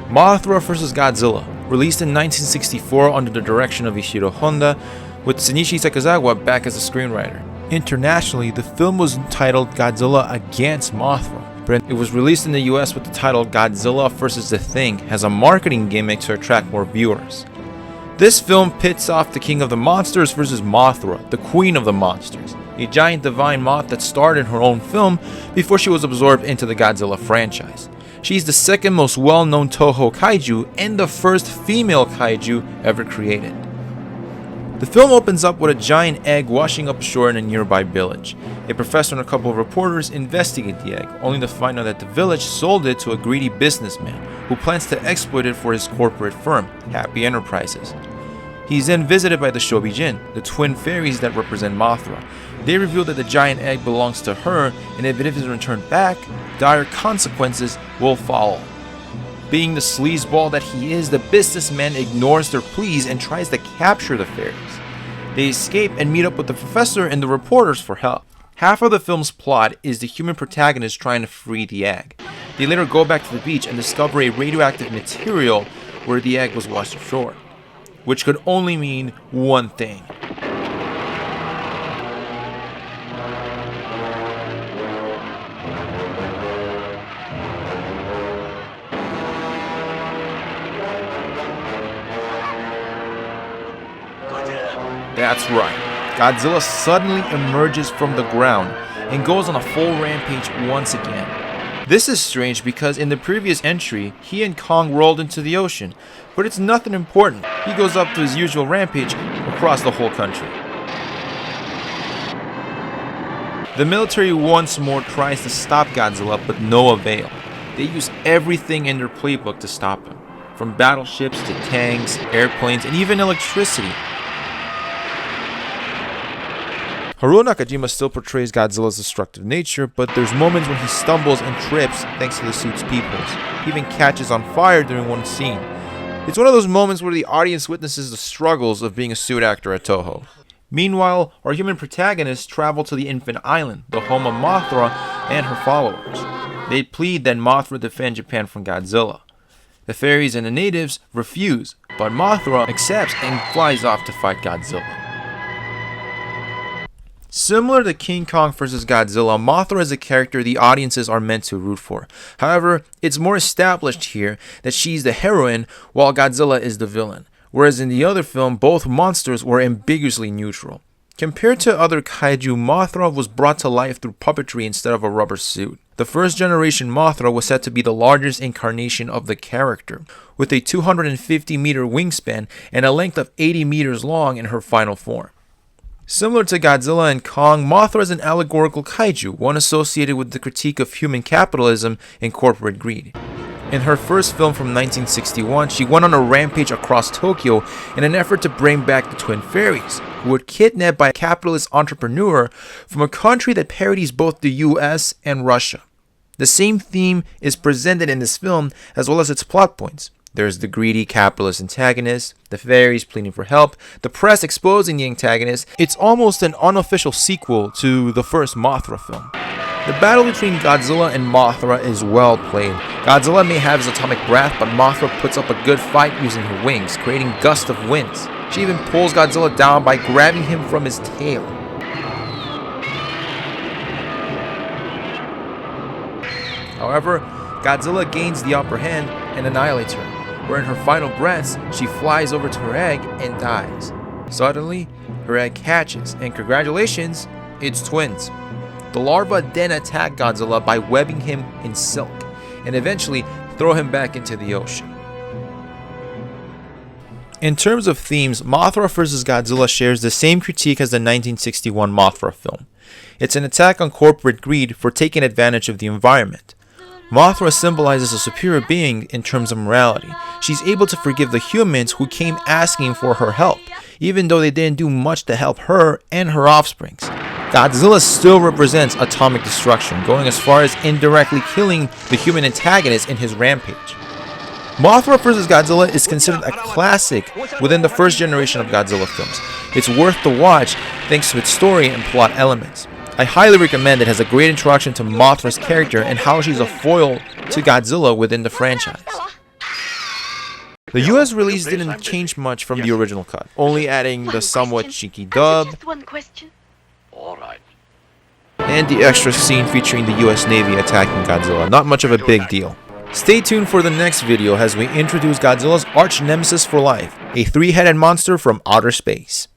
Mothra vs. Godzilla, released in 1964 under the direction of Ishiro Honda, with Shinichi Sakazawa back as a screenwriter. Internationally, the film was entitled Godzilla Against Mothra, but it was released in the US with the title Godzilla vs. The Thing as a marketing gimmick to attract more viewers. This film pits off the King of the Monsters versus Mothra, the Queen of the Monsters, a giant divine moth that starred in her own film before she was absorbed into the Godzilla franchise. She's the second most well-known Toho kaiju and the first female kaiju ever created. The film opens up with a giant egg washing up ashore in a nearby village. A professor and a couple of reporters investigate the egg, only to find out that the village sold it to a greedy businessman who plans to exploit it for his corporate firm, Happy Enterprises. He's then visited by the Shobijin, the twin fairies that represent Mothra. They reveal that the giant egg belongs to her, and if it is returned back, dire consequences will follow. Being the sleazeball that he is, the businessman ignores their pleas and tries to capture the fairies. They escape and meet up with the professor and the reporters for help. Half of the film's plot is the human protagonist trying to free the egg. They later go back to the beach and discover a radioactive material where the egg was washed ashore, which could only mean one thing. That's right, Godzilla suddenly emerges from the ground and goes on a full rampage once again. This is strange because in the previous entry, he and Kong rolled into the ocean, but it's nothing important. He goes up to his usual rampage across the whole country. The military once more tries to stop Godzilla, but no avail. They use everything in their playbook to stop him, from battleships to tanks, airplanes, and even electricity. Haruo Nakajima still portrays Godzilla's destructive nature, but there's moments when he stumbles and trips thanks to the suit's peepholes. He even catches on fire during one scene. It's one of those moments where the audience witnesses the struggles of being a suit actor at Toho. Meanwhile, our human protagonists travel to the Infant Island, the home of Mothra and her followers. They plead that Mothra defend Japan from Godzilla. The fairies and the natives refuse, but Mothra accepts and flies off to fight Godzilla. Similar to King Kong vs. Godzilla, Mothra is a character the audiences are meant to root for. However, it's more established here that she's the heroine while Godzilla is the villain, whereas in the other film, both monsters were ambiguously neutral. Compared to other kaiju, Mothra was brought to life through puppetry instead of a rubber suit. The first generation Mothra was said to be the largest incarnation of the character, with a 250-meter wingspan and a length of 80 meters long in her final form. Similar to Godzilla and Kong, Mothra is an allegorical kaiju, one associated with the critique of human capitalism and corporate greed. In her first film from 1961, she went on a rampage across Tokyo in an effort to bring back the twin fairies, who were kidnapped by a capitalist entrepreneur from a country that parodies both the US and Russia. The same theme is presented in this film as well as its plot points. There's the greedy capitalist antagonist, the fairies pleading for help, the press exposing the antagonist. It's almost an unofficial sequel to the first Mothra film. The battle between Godzilla and Mothra is well played. Godzilla may have his atomic breath, but Mothra puts up a good fight using her wings, creating gusts of winds. She even pulls Godzilla down by grabbing him from his tail. However, Godzilla gains the upper hand and annihilates her, where in her final breaths, she flies over to her egg and dies. Suddenly, her egg hatches, and congratulations, it's twins. The larvae then attack Godzilla by webbing him in silk, and eventually throw him back into the ocean. In terms of themes, Mothra vs. Godzilla shares the same critique as the 1961 Mothra film. It's an attack on corporate greed for taking advantage of the environment. Mothra symbolizes a superior being in terms of morality. She's able to forgive the humans who came asking for her help, even though they didn't do much to help her and her offsprings. Godzilla still represents atomic destruction, going as far as indirectly killing the human antagonist in his rampage. Mothra vs. Godzilla is considered a classic within the first generation of Godzilla films. It's worth the watch thanks to its story and plot elements. I highly recommend it. Has a great introduction to Mothra's character and how she's a foil to Godzilla within the franchise. The US release didn't change much from the original cut, only adding the somewhat cheeky dub Just one question. All right. and the extra scene featuring the US Navy attacking Godzilla. Not much of a big deal. Stay tuned for the next video as we introduce Godzilla's arch nemesis for life, a three-headed monster from outer space.